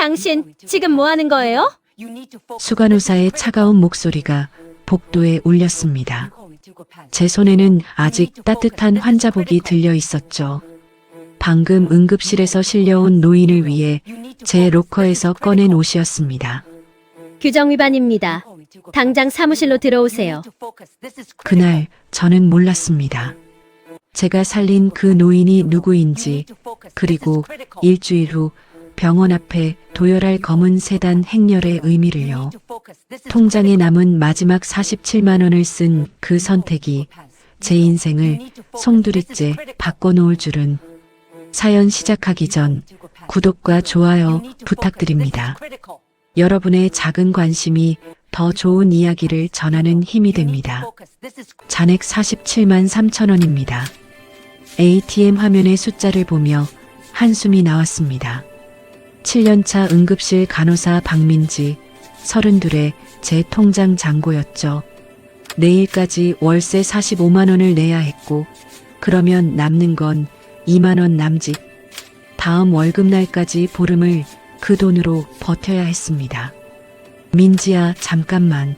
당신 지금 뭐 하는 거예요? 수간호사의 차가운 목소리가 복도에 울렸습니다. 제 손에는 아직 따뜻한 환자복이 들려 있었죠. 방금 응급실에서 실려온 노인을 위해 제 로커에서 꺼낸 옷이었습니다. 규정 위반입니다. 당장 사무실로 들어오세요. 그날 저는 몰랐습니다. 제가 살린 그 노인이 누구인지, 그리고 일주일 후 병원 앞에 도열할 검은 세단 행렬의 의미를요. 통장에 남은 마지막 47만 원을 쓴 그 선택이 제 인생을 송두리째 바꿔놓을 줄은. 사연 시작하기 전 구독과 좋아요 부탁드립니다. 여러분의 작은 관심이 더 좋은 이야기를 전하는 힘이 됩니다. 잔액 47만 3천 원입니다. ATM 화면의 숫자를 보며 한숨이 나왔습니다. 7년차 응급실 간호사 박민지, 32의 제 통장 잔고였죠. 내일까지 월세 45만 원을 내야 했고, 그러면 남는 건 2만 원 남짓. 다음 월급날까지 보름을 그 돈으로 버텨야 했습니다. 민지야, 잠깐만.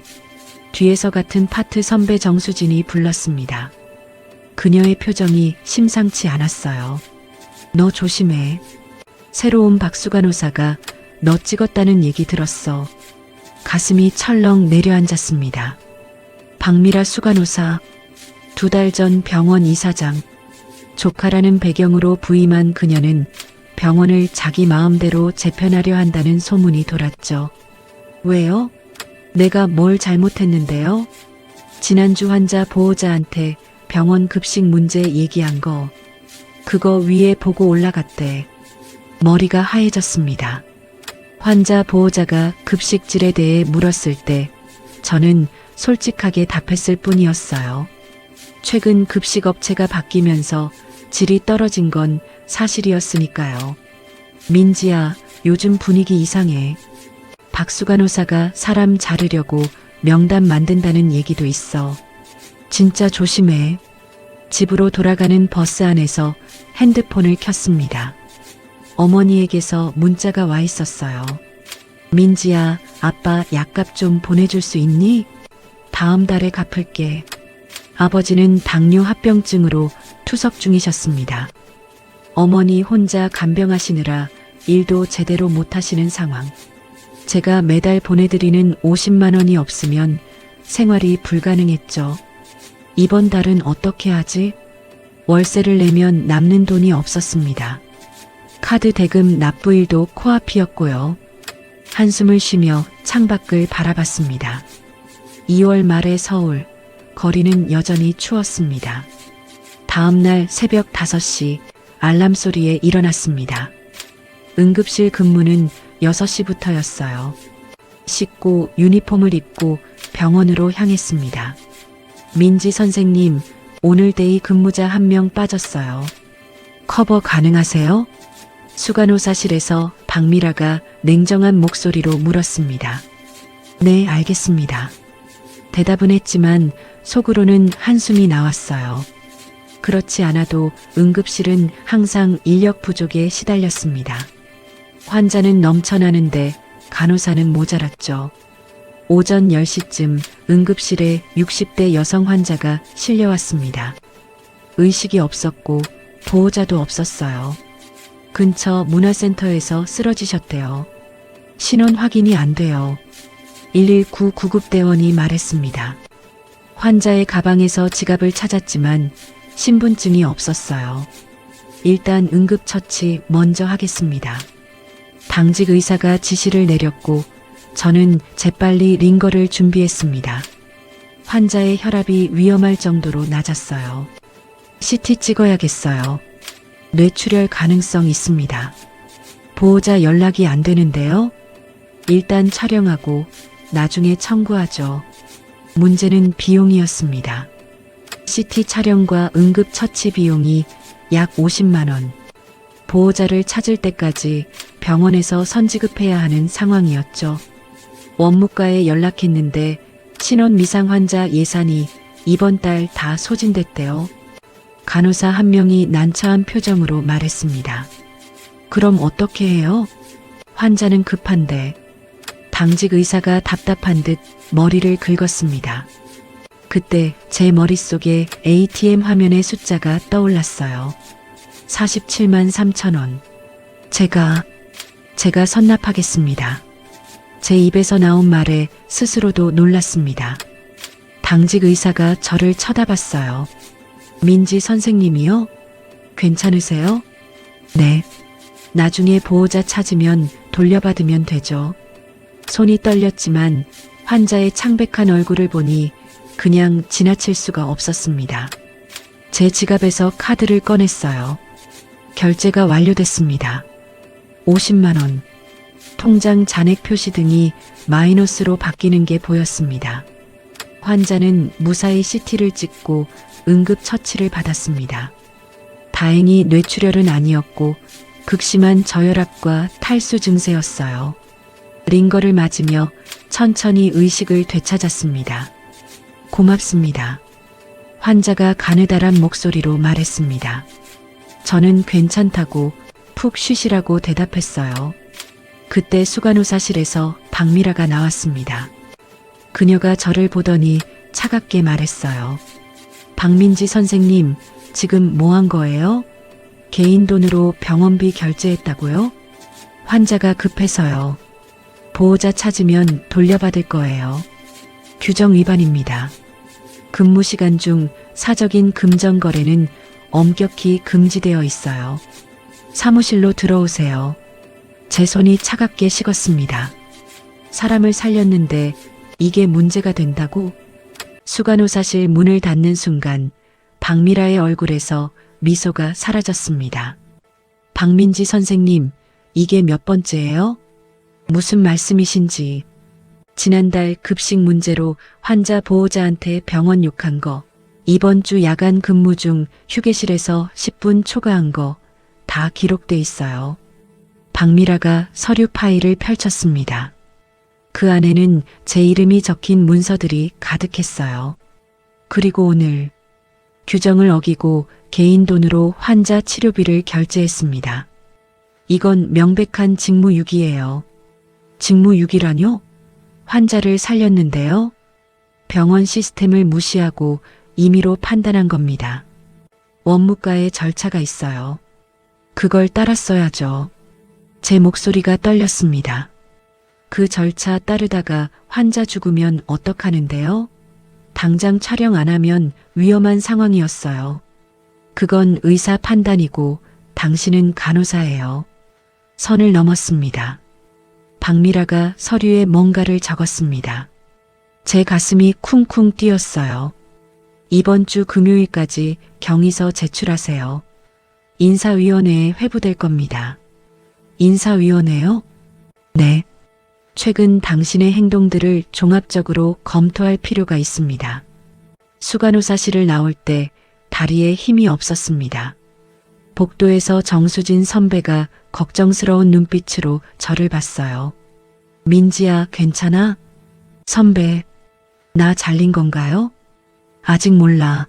뒤에서 같은 파트 선배 정수진이 불렀습니다. 그녀의 표정이 심상치 않았어요. 너 조심해. 새로운 박수간호사가 너 찍었다는 얘기 들었어. 가슴이 철렁 내려앉았습니다. 박미라 수간호사, 2달 전 병원 이사장, 조카라는 배경으로 부임한 그녀는 병원을 자기 마음대로 재편하려 한다는 소문이 돌았죠. 왜요? 내가 뭘 잘못했는데요? 지난주 환자 보호자한테 병원 급식 문제 얘기한 거, 그거 위에 보고 올라갔대. 머리가 하얘졌습니다. 환자 보호자가 급식질에 대해 물었을 때 저는 솔직하게 답했을 뿐이었어요. 최근 급식업체가 바뀌면서 질이 떨어진 건 사실이었으니까요. 민지야, 요즘 분위기 이상해. 박수간호사가 사람 자르려고 명단 만든다는 얘기도 있어. 진짜 조심해. 집으로 돌아가는 버스 안에서 핸드폰을 켰습니다. 어머니에게서 문자가 와 있었어요. 민지야, 아빠 약값 좀 보내줄 수 있니? 다음 달에 갚을게. 아버지는 당뇨 합병증으로 투석 중이셨습니다. 어머니 혼자 간병하시느라 일도 제대로 못하시는 상황. 제가 매달 보내드리는 50만 원이 없으면 생활이 불가능했죠. 이번 달은 어떻게 하지? 월세를 내면 남는 돈이 없었습니다. 카드 대금 납부일도 코앞이었고요. 한숨을 쉬며 창밖을 바라봤습니다. 2월 말의 서울, 거리는 여전히 추웠습니다. 다음 날 새벽 5시 알람 소리에 일어났습니다. 응급실 근무는 6시부터였어요. 씻고 유니폼을 입고 병원으로 향했습니다. 민지 선생님, 오늘 데이 근무자 1명 빠졌어요. 커버 가능하세요? 수간호사실에서 박미라가 냉정한 목소리로 물었습니다. 네, 알겠습니다. 대답은 했지만 속으로는 한숨이 나왔어요. 그렇지 않아도 응급실은 항상 인력 부족에 시달렸습니다. 환자는 넘쳐나는데 간호사는 모자랐죠. 오전 10시쯤 응급실에 60대 여성 환자가 실려왔습니다. 의식이 없었고 보호자도 없었어요. 근처 문화센터에서 쓰러지셨대요. 신원 확인이 안 돼요. 119 구급대원이 말했습니다. 환자의 가방에서 지갑을 찾았지만 신분증이 없었어요. 일단 응급처치 먼저 하겠습니다. 당직 의사가 지시를 내렸고 저는 재빨리 링거를 준비했습니다. 환자의 혈압이 위험할 정도로 낮았어요. CT 찍어야겠어요. 뇌출혈 가능성 있습니다. 보호자 연락이 안 되는데요. 일단 촬영하고 나중에 청구하죠. 문제는 비용이었습니다. CT 촬영과 응급 처치 비용이 약 50만 원. 보호자를 찾을 때까지 병원에서 선지급해야 하는 상황이었죠. 원무과에 연락했는데 신원 미상 환자 예산이 이번 달 다 소진됐대요. 간호사 1명이 난처한 표정으로 말했습니다. 그럼 어떻게 해요? 환자는 급한데. 당직 의사가 답답한 듯 머리를 긁었습니다. 그때 제 머릿속에 ATM 화면의 숫자가 떠올랐어요. 47만 3천 원. 제가 선납하겠습니다. 제 입에서 나온 말에 스스로도 놀랐습니다. 당직 의사가 저를 쳐다봤어요. 민지 선생님이요? 괜찮으세요? 네. 나중에 보호자 찾으면 돌려받으면 되죠. 손이 떨렸지만 환자의 창백한 얼굴을 보니 그냥 지나칠 수가 없었습니다. 제 지갑에서 카드를 꺼냈어요. 결제가 완료됐습니다. 50만 원. 통장 잔액 표시 등이 마이너스로 바뀌는 게 보였습니다. 환자는 무사히 CT를 찍고 응급 처치를 받았습니다. 다행히 뇌출혈은 아니었고 극심한 저혈압과 탈수 증세였어요. 링거를 맞으며 천천히 의식을 되찾았습니다. 고맙습니다. 환자가 가느다란 목소리로 말했습니다. 저는 괜찮다고 푹 쉬시라고 대답했어요. 그때 수간호사실에서 박미라가 나왔습니다. 그녀가 저를 보더니 차갑게 말했어요. 박민지 선생님, 지금 뭐 한 거예요? 개인 돈으로 병원비 결제했다고요? 환자가 급해서요. 보호자 찾으면 돌려받을 거예요. 규정 위반입니다. 근무 시간 중 사적인 금전 거래는 엄격히 금지되어 있어요. 사무실로 들어오세요. 제 손이 차갑게 식었습니다. 사람을 살렸는데 이게 문제가 된다고? 수간호사실 문을 닫는 순간 박미라의 얼굴에서 미소가 사라졌습니다. 박민지 선생님, 이게 몇 번째예요? 무슨 말씀이신지. 지난달 급식 문제로 환자 보호자한테 병원 욕한 거, 이번 주 야간 근무 중 휴게실에서 10분 초과한 거 다 기록돼 있어요. 박미라가 서류 파일을 펼쳤습니다. 그 안에는 제 이름이 적힌 문서들이 가득했어요. 그리고 오늘 규정을 어기고 개인 돈으로 환자 치료비를 결제했습니다. 이건 명백한 직무유기예요. 직무유기라뇨? 환자를 살렸는데요. 병원 시스템을 무시하고 임의로 판단한 겁니다. 원무과에 절차가 있어요. 그걸 따랐어야죠. 제 목소리가 떨렸습니다. 그 절차 따르다가 환자 죽으면 어떡하는데요? 당장 촬영 안 하면 위험한 상황이었어요. 그건 의사 판단이고 당신은 간호사예요. 선을 넘었습니다. 박미라가 서류에 뭔가를 적었습니다. 제 가슴이 쿵쿵 뛰었어요. 이번 주 금요일까지 경위서 제출하세요. 인사위원회에 회부될 겁니다. 인사위원회요? 네. 최근 당신의 행동들을 종합적으로 검토할 필요가 있습니다. 수간호사실을 나올 때 다리에 힘이 없었습니다. 복도에서 정수진 선배가 걱정스러운 눈빛으로 저를 봤어요. 민지야, 괜찮아? 선배, 나 잘린 건가요? 아직 몰라.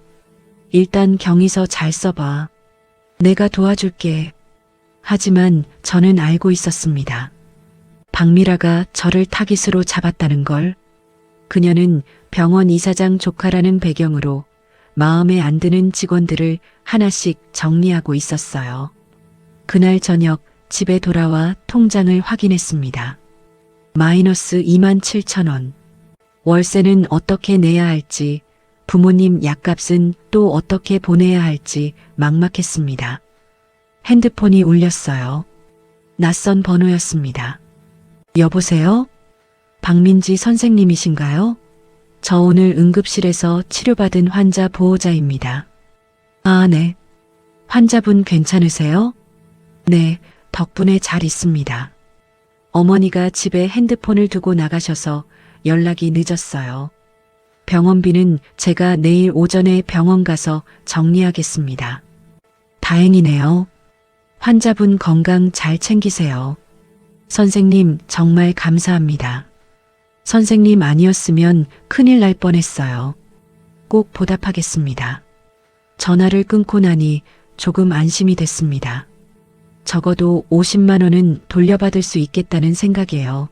일단 경위서 잘 써봐. 내가 도와줄게. 하지만 저는 알고 있었습니다. 박미라가 저를 타깃으로 잡았다는 걸. 그녀는 병원 이사장 조카라는 배경으로 마음에 안 드는 직원들을 하나씩 정리하고 있었어요. 그날 저녁 집에 돌아와 통장을 확인했습니다. 마이너스 27,000원. 월세는 어떻게 내야 할지, 부모님 약값은 또 어떻게 보내야 할지 막막했습니다. 핸드폰이 울렸어요. 낯선 번호였습니다. 여보세요? 박민지 선생님이신가요? 저 오늘 응급실에서 치료받은 환자 보호자입니다. 아, 네. 환자분 괜찮으세요? 네, 덕분에 잘 있습니다. 어머니가 집에 핸드폰을 두고 나가셔서 연락이 늦었어요. 병원비는 제가 내일 오전에 병원 가서 정리하겠습니다. 다행이네요. 환자분 건강 잘 챙기세요. 선생님, 정말 감사합니다. 선생님 아니었으면 큰일 날 뻔했어요. 꼭 보답하겠습니다. 전화를 끊고 나니 조금 안심이 됐습니다. 적어도 50만 원은 돌려받을 수 있겠다는 생각이에요.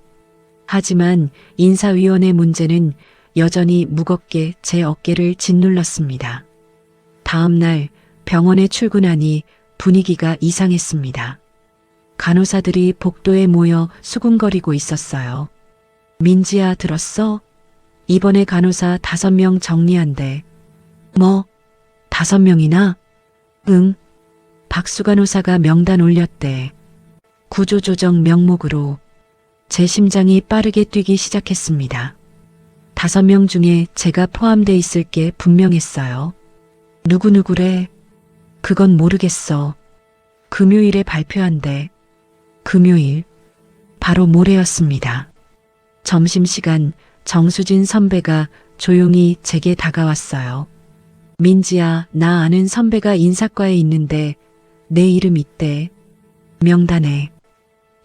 하지만 인사위원회 문제는 여전히 무겁게 제 어깨를 짓눌렀습니다. 다음 날 병원에 출근하니 분위기가 이상했습니다. 간호사들이 복도에 모여 수군거리고 있었어요. 민지야, 들었어? 이번에 간호사 5명 정리한대. 뭐? 5명이나? 응. 박수 간호사가 명단 올렸대. 구조조정 명목으로. 제 심장이 빠르게 뛰기 시작했습니다. 5명 중에 제가 포함돼 있을 게 분명했어요. 누구누구래? 그건 모르겠어. 금요일에 발표한대. 금요일. 바로 모레였습니다. 점심시간 정수진 선배가 조용히 제게 다가왔어요. 민지야, 나 아는 선배가 인사과에 있는데 내 이름 있대. 명단에.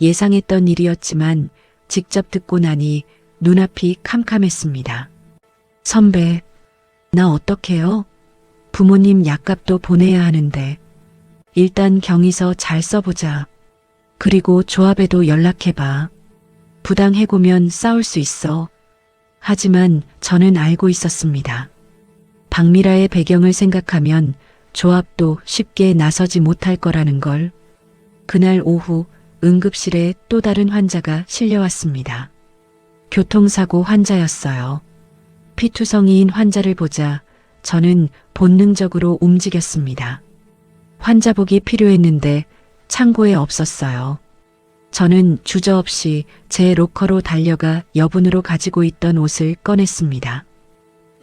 예상했던 일이었지만 직접 듣고 나니 눈앞이 캄캄했습니다. 선배, 나 어떡해요? 부모님 약값도 보내야 하는데. 일단 경위서 잘 써보자. 그리고 조합에도 연락해봐. 부당 해고면 싸울 수 있어. 하지만 저는 알고 있었습니다. 박미라의 배경을 생각하면 조합도 쉽게 나서지 못할 거라는 걸. 그날 오후 응급실에 또 다른 환자가 실려왔습니다. 교통사고 환자였어요. 피투성이인 환자를 보자 저는 본능적으로 움직였습니다. 환자복이 필요했는데 창고에 없었어요. 저는 주저없이 제 로커로 달려가 여분으로 가지고 있던 옷을 꺼냈습니다.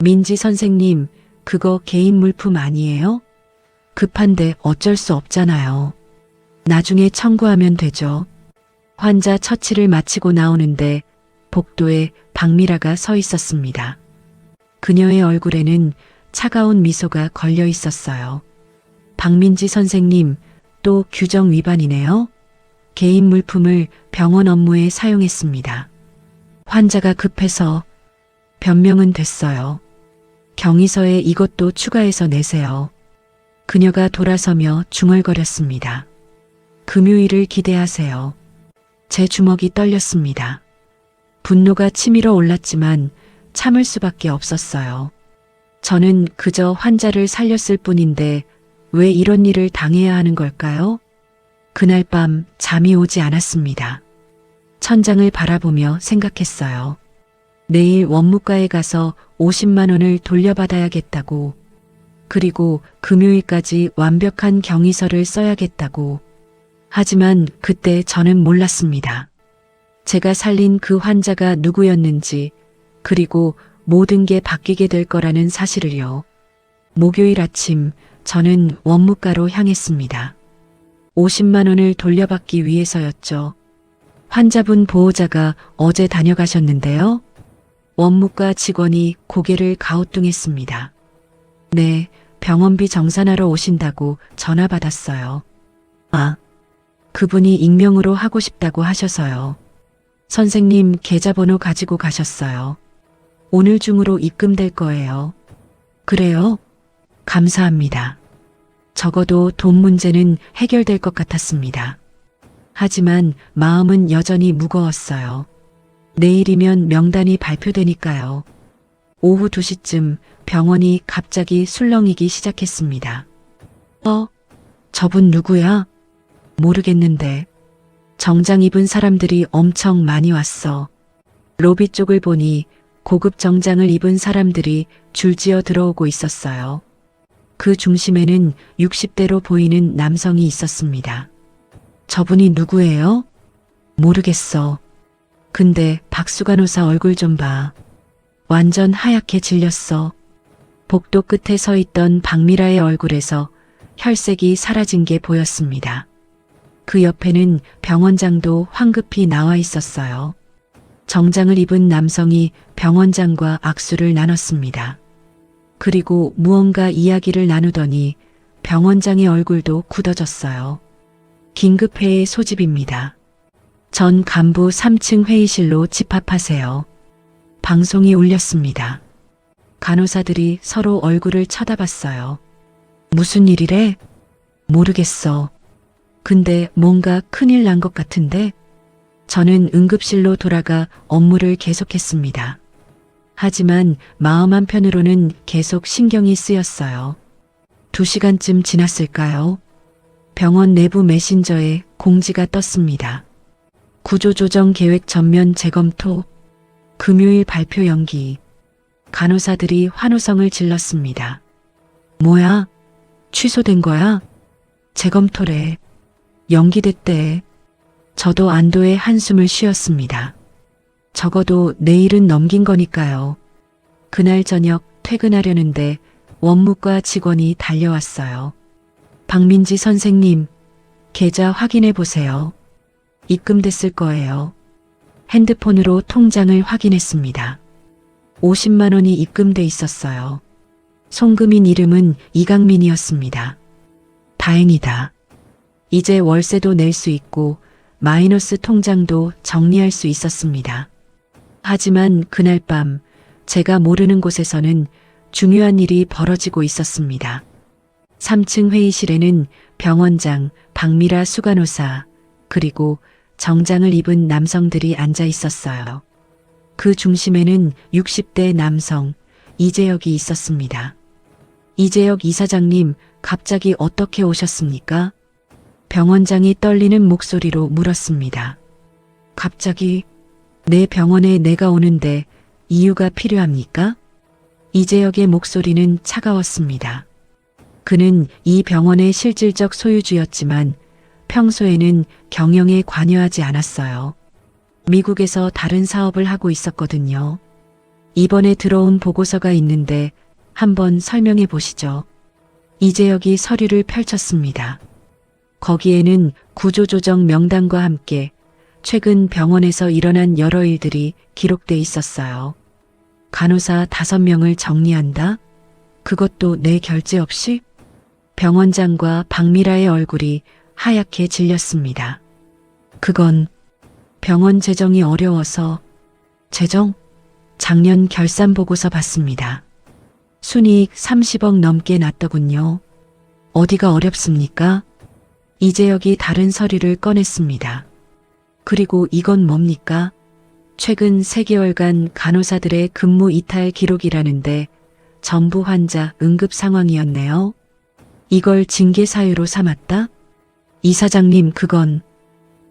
민지 선생님, 그거 개인 물품 아니에요? 급한데 어쩔 수 없잖아요. 나중에 청구하면 되죠. 환자 처치를 마치고 나오는데 복도에 박미라가 서 있었습니다. 그녀의 얼굴에는 차가운 미소가 걸려 있었어요. 박민지 선생님, 또 규정 위반이네요. 개인 물품을 병원 업무에 사용했습니다. 환자가 급해서 변명은 됐어요. 경위서에 이것도 추가해서 내세요. 그녀가 돌아서며 중얼거렸습니다. 금요일을 기대하세요. 제 주먹이 떨렸습니다. 분노가 치밀어 올랐지만 참을 수밖에 없었어요. 저는 그저 환자를 살렸을 뿐인데 왜 이런 일을 당해야 하는 걸까요? 그날 밤 잠이 오지 않았습니다. 천장을 바라보며 생각했어요. 내일 원무과에 가서 50만 원을 돌려받아야겠다고. 그리고 금요일까지 완벽한 경위서를 써야겠다고. 하지만 그때 저는 몰랐습니다. 제가 살린 그 환자가 누구였는지, 그리고 모든 게 바뀌게 될 거라는 사실을요. 목요일 아침 저는 원무과로 향했습니다. 50만 원을 돌려받기 위해서였죠. 환자분 보호자가 어제 다녀가셨는데요. 원무과 직원이 고개를 가우뚱했습니다. 네, 병원비 정산하러 오신다고 전화 받았어요. 아, 그분이 익명으로 하고 싶다고 하셔서요. 선생님 계좌번호 가지고 가셨어요. 오늘 중으로 입금될 거예요. 그래요? 감사합니다. 적어도 돈 문제는 해결될 것 같았습니다. 하지만 마음은 여전히 무거웠어요. 내일이면 명단이 발표되니까요. 오후 2시쯤 병원이 갑자기 술렁이기 시작했습니다. 저분 누구야? 모르겠는데. 정장 입은 사람들이 엄청 많이 왔어. 로비 쪽을 보니 고급 정장을 입은 사람들이 줄지어 들어오고 있었어요. 그 중심에는 60대로 보이는 남성이 있었습니다. 저분이 누구예요? 모르겠어. 근데 박수 간호사 얼굴 좀 봐. 완전 하얗게 질렸어. 복도 끝에 서 있던 박미라의 얼굴에서 혈색이 사라진 게 보였습니다. 그 옆에는 병원장도 황급히 나와 있었어요. 정장을 입은 남성이 병원장과 악수를 나눴습니다. 그리고 무언가 이야기를 나누더니 병원장의 얼굴도 굳어졌어요. 긴급회의 소집입니다. 전 간부 3층 회의실로 집합하세요. 방송이 울렸습니다. 간호사들이 서로 얼굴을 쳐다봤어요. 무슨 일이래? 모르겠어. 근데 뭔가 큰일 난 것 같은데? 저는 응급실로 돌아가 업무를 계속했습니다. 하지만 마음 한편으로는 계속 신경이 쓰였어요. 2시간쯤 지났을까요? 병원 내부 메신저에 공지가 떴습니다. 구조조정 계획 전면 재검토, 금요일 발표 연기. 간호사들이 환호성을 질렀습니다. 뭐야? 취소된 거야? 재검토래. 연기됐대. 저도 안도의 한숨을 쉬었습니다. 적어도 내일은 넘긴 거니까요. 그날 저녁 퇴근하려는데 원무과 직원이 달려왔어요. 박민지 선생님, 계좌 확인해 보세요. 입금됐을 거예요. 핸드폰으로 통장을 확인했습니다. 50만 원이 입금돼 있었어요. 송금인 이름은 이강민이었습니다. 다행이다. 이제 월세도 낼 수 있고 마이너스 통장도 정리할 수 있었습니다. 하지만 그날 밤 제가 모르는 곳에서는 중요한 일이 벌어지고 있었습니다. 3층 회의실에는 병원장, 박미라 수간호사, 그리고 정장을 입은 남성들이 앉아 있었어요. 그 중심에는 60대 남성 이재혁이 있었습니다. 이재혁 이사장님, 갑자기 어떻게 오셨습니까? 병원장이 떨리는 목소리로 물었습니다. 갑자기? 내 병원에 내가 오는데 이유가 필요합니까? 이재혁의 목소리는 차가웠습니다. 그는 이 병원의 실질적 소유주였지만 평소에는 경영에 관여하지 않았어요. 미국에서 다른 사업을 하고 있었거든요. 이번에 들어온 보고서가 있는데 한번 설명해 보시죠. 이재혁이 서류를 펼쳤습니다. 거기에는 구조조정 명단과 함께 최근 병원에서 일어난 여러 일들이 기록돼 있었어요. 간호사 5명을 정리한다? 그것도 내 결제 없이? 병원장과 박미라의 얼굴이 하얗게 질렸습니다. 그건 병원 재정이 어려워서. 재정? 작년 결산 보고서 봤습니다. 순이익 30억 넘게 났더군요. 어디가 어렵습니까? 이재혁이 다른 서류를 꺼냈습니다. 그리고 이건 뭡니까? 최근 3개월간 간호사들의 근무 이탈 기록이라는데 전부 환자 응급 상황이었네요. 이걸 징계 사유로 삼았다? 이사장님, 그건.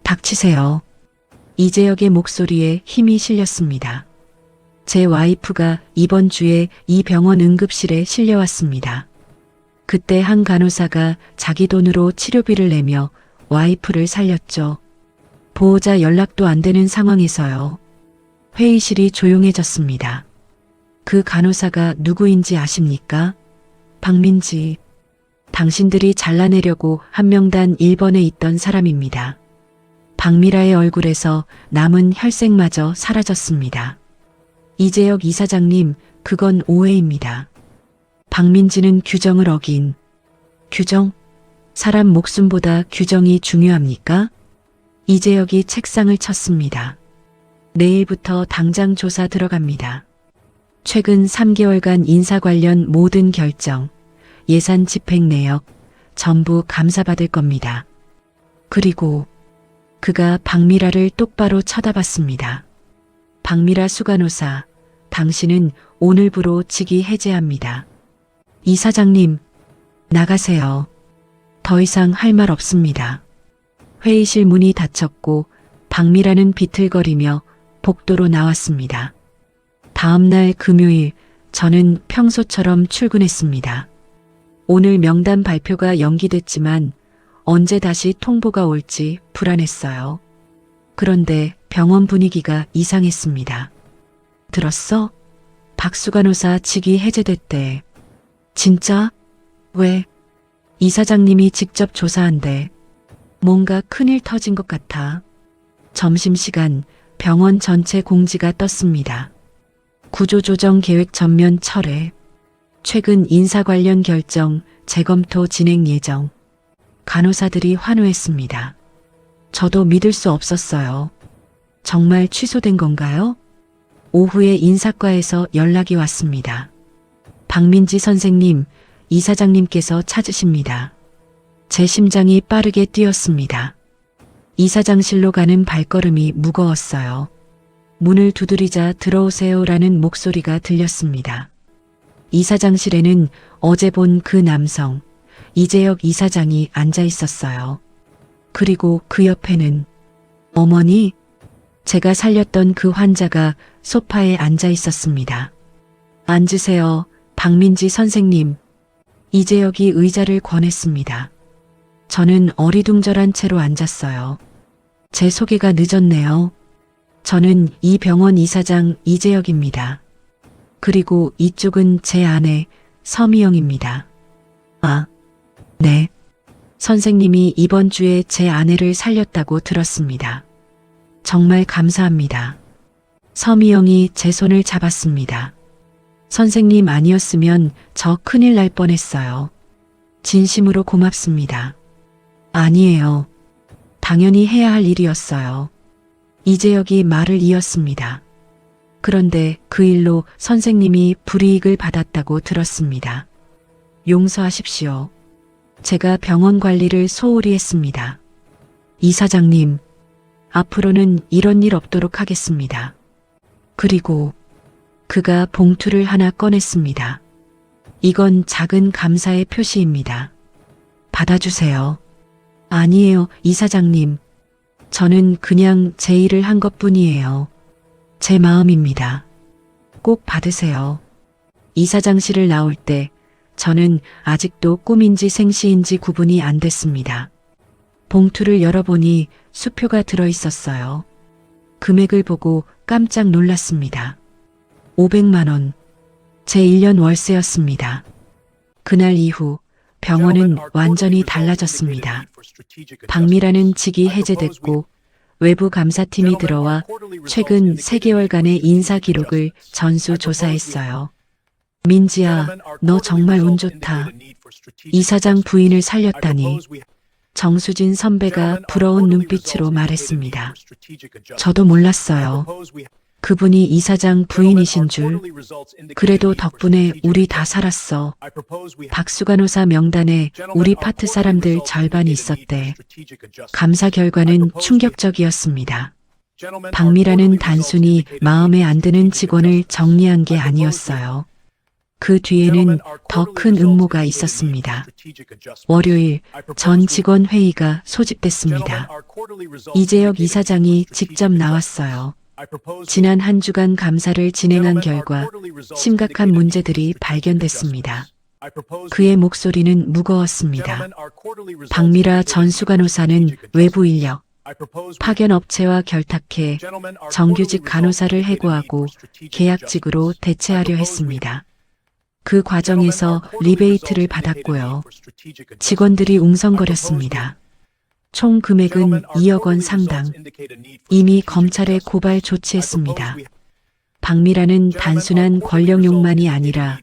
닥치세요. 이재혁의 목소리에 힘이 실렸습니다. 제 와이프가 이번 주에 이 병원 응급실에 실려왔습니다. 그때 한 간호사가 자기 돈으로 치료비를 내며 와이프를 살렸죠. 보호자 연락도 안 되는 상황에서요. 회의실이 조용해졌습니다. 그 간호사가 누구인지 아십니까? 박민지. 당신들이 잘라내려고 한 명단 1번에 있던 사람입니다. 박미라의 얼굴에서 남은 혈색마저 사라졌습니다. 이재혁 이사장님, 그건 오해입니다. 박민지는 규정을 어긴. 규정? 사람 목숨보다 규정이 중요합니까? 이재혁이 책상을 쳤습니다. 내일부터 당장 조사 들어갑니다. 최근 3개월간 인사 관련 모든 결정, 예산 집행 내역 전부 감사받을 겁니다. 그리고 그가 박미라를 똑바로 쳐다봤습니다. 박미라 수간호사, 당신은 오늘부로 직위 해제합니다. 이사장님, 나가세요. 더 이상 할 말 없습니다. 회의실 문이 닫혔고 박미라는 비틀거리며 복도로 나왔습니다. 다음 날 금요일, 저는 평소처럼 출근했습니다. 오늘 명단 발표가 연기됐지만 언제 다시 통보가 올지 불안했어요. 그런데 병원 분위기가 이상했습니다. 들었어? 박수간호사 직위 해제됐대. 진짜? 왜? 이사장님이 직접 조사한대. 뭔가 큰일 터진 것 같아. 점심시간 병원 전체 공지가 떴습니다. 구조조정 계획 전면 철회. 최근 인사 관련 결정, 재검토 진행 예정. 간호사들이 환호했습니다. 저도 믿을 수 없었어요. 정말 취소된 건가요? 오후에 인사과에서 연락이 왔습니다. 박민지 선생님, 이사장님께서 찾으십니다. 제 심장이 빠르게 뛰었습니다. 이사장실로 가는 발걸음이 무거웠어요. 문을 두드리자 들어오세요라는 목소리가 들렸습니다. 이사장실에는 어제 본 그 남성, 이재혁 이사장이 앉아 있었어요. 그리고 그 옆에는 어머니, 제가 살렸던 그 환자가 소파에 앉아 있었습니다. 앉으세요, 박민지 선생님. 이재혁이 의자를 권했습니다. 저는 어리둥절한 채로 앉았어요. 제 소개가 늦었네요. 저는 이 병원 이사장 이재혁입니다. 그리고 이쪽은 제 아내 서미영입니다. 아, 네. 선생님이 이번 주에 제 아내를 살렸다고 들었습니다. 정말 감사합니다. 서미영이 제 손을 잡았습니다. 선생님 아니었으면 저 큰일 날 뻔했어요. 진심으로 고맙습니다. 아니에요. 당연히 해야 할 일이었어요. 이재혁이 말을 이었습니다. 그런데 그 일로 선생님이 불이익을 받았다고 들었습니다. 용서하십시오. 제가 병원 관리를 소홀히 했습니다. 이사장님, 앞으로는 이런 일 없도록 하겠습니다. 그리고 그가 봉투를 하나 꺼냈습니다. 이건 작은 감사의 표시입니다. 받아주세요. 아니에요, 이사장님. 저는 그냥 제 일을 한 것뿐이에요. 제 마음입니다. 꼭 받으세요. 이사장실을 나올 때 저는 아직도 꿈인지 생시인지 구분이 안 됐습니다. 봉투를 열어보니 수표가 들어있었어요. 금액을 보고 깜짝 놀랐습니다. 500만 원. 제 1년 월세였습니다. 그날 이후 병원은 완전히 달라졌습니다. 박미라는 직이 해제됐고 외부 감사팀이 들어와 최근 3개월간의 인사 기록을 전수조사했어요. 민지야, 너 정말 운 좋다. 이사장 부인을 살렸다니. 정수진 선배가 부러운 눈빛으로 말했습니다. 저도 몰랐어요. 그분이 이사장 부인이신 줄. 그래도 덕분에 우리 다 살았어. 박수간호사 명단에 우리 파트 사람들 절반이 있었대. 감사 결과는 충격적이었습니다. 박미라는 단순히 마음에 안 드는 직원을 정리한 게 아니었어요. 그 뒤에는 더 큰 음모가 있었습니다. 월요일 전 직원 회의가 소집됐습니다. 이재혁 이사장이 직접 나왔어요. 지난 한 주간 감사를 진행한 결과 심각한 문제들이 발견됐습니다. 그의 목소리는 무거웠습니다. 박미라 전 수간호사는 외부 인력, 파견 업체와 결탁해 정규직 간호사를 해고하고 계약직으로 대체하려 했습니다. 그 과정에서 리베이트를 받았고요. 직원들이 웅성거렸습니다. 총 금액은 2억 원 상당. 이미 검찰에 고발 조치했습니다. 박미라는 단순한 권력욕만이 아니라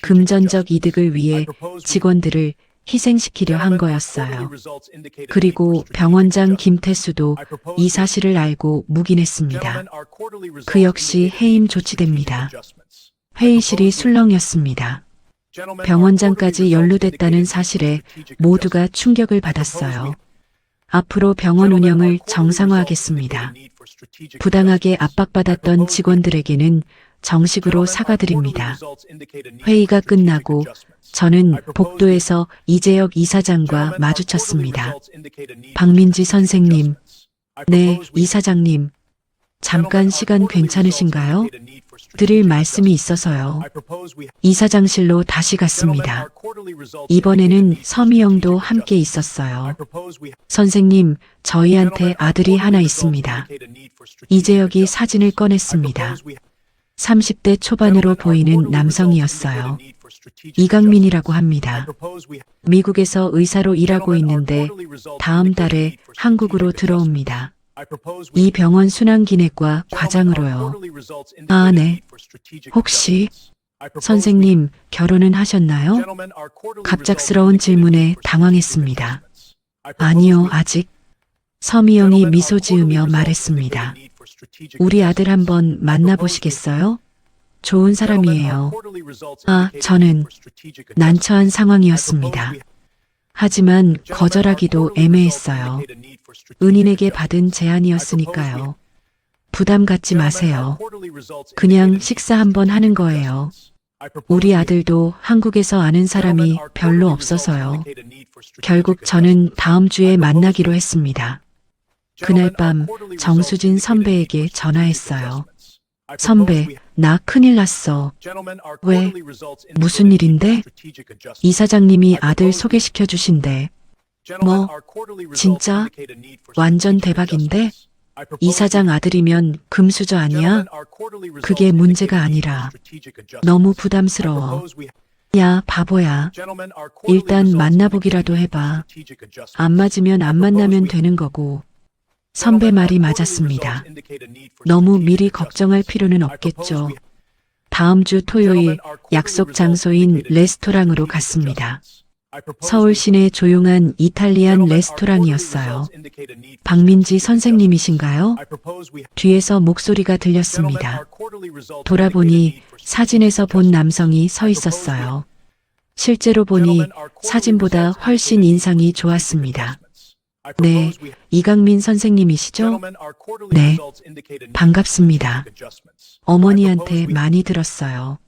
금전적 이득을 위해 직원들을 희생시키려 한 거였어요. 그리고 병원장 김태수도 이 사실을 알고 묵인했습니다. 그 역시 해임 조치됩니다. 회의실이 술렁였습니다. 병원장까지 연루됐다는 사실에 모두가 충격을 받았어요. 앞으로 병원 운영을 정상화하겠습니다. 부당하게 압박받았던 직원들에게는 정식으로 사과드립니다. 회의가 끝나고 저는 복도에서 이재혁 이사장과 마주쳤습니다. 박민지 선생님, 네, 이사장님. 잠깐 시간 괜찮으신가요? 드릴 말씀이 있어서요. 이사장실로 다시 갔습니다. 이번에는 서미영도 함께 있었어요. 선생님, 저희한테 아들이 하나 있습니다. 이재혁이 사진을 꺼냈습니다. 30대 초반으로 보이는 남성이었어요. 이강민이라고 합니다. 미국에서 의사로 일하고 있는데 다음 달에 한국으로 들어옵니다. 이 병원 순환기내과 과장으로요. 아, 네. 혹시 선생님 결혼은 하셨나요? 갑작스러운 질문에 당황했습니다. 아니요, 아직. 서미영이 미소 지으며 말했습니다. 우리 아들 한번 만나보시겠어요? 좋은 사람이에요. 아, 저는 난처한 상황이었습니다. 하지만 거절하기도 애매했어요. 은인에게 받은 제안이었으니까요. 부담 갖지 마세요. 그냥 식사 한번 하는 거예요. 우리 아들도 한국에서 아는 사람이 별로 없어서요. 결국 저는 다음 주에 만나기로 했습니다. 그날 밤 정수진 선배에게 전화했어요. 선배, 나 큰일 났어. 왜? 무슨 일인데? 이사장님이 아들 소개시켜 주신대. 뭐? 진짜? 완전 대박인데? 이사장 아들이면 금수저 아니야? 그게 문제가 아니라 너무 부담스러워. 야, 바보야. 일단 만나보기라도 해봐. 안 맞으면 안 만나면 되는 거고. 선배 말이 맞았습니다. 너무 미리 걱정할 필요는 없겠죠. 다음 주 토요일 약속 장소인 레스토랑으로 갔습니다. 서울 시내 조용한 이탈리안 레스토랑이었어요. 박민지 선생님이신가요? 뒤에서 목소리가 들렸습니다. 돌아보니 사진에서 본 남성이 서 있었어요. 실제로 보니 사진보다 훨씬 인상이 좋았습니다. 네, 이강민 선생님이시죠? 네, 반갑습니다. 어머니한테 많이 들었어요.